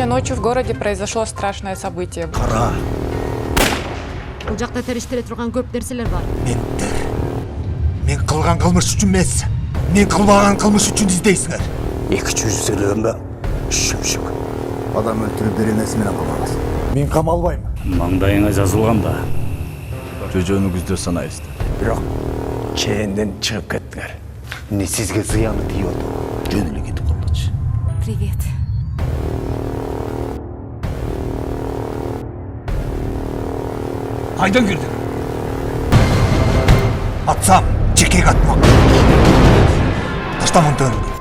Сегодня ночью в городе произошло страшное событие. Кара, Бул жакта териштире турган көп нерселер бар. мен кылган кылмыш үчүн эмес, мен кылбаган кылмыш үчүн издейсиңер. Эки жүздүүлүгүмө шүп-шүк. Адам өлтүрүп бир эмес менен кылабыз. Мен камалбайм. Маңдайыңа жазылган да. Жөнүңүздү санайсыздар. Бирок чээнден чыгып кеттиңер. Эмне сизге зыяны тийип атат? Жөн эле кетип калдычы. Привет. Кайдан кирдиң? Атсам, жеке катмак. Таштамын төнүгү.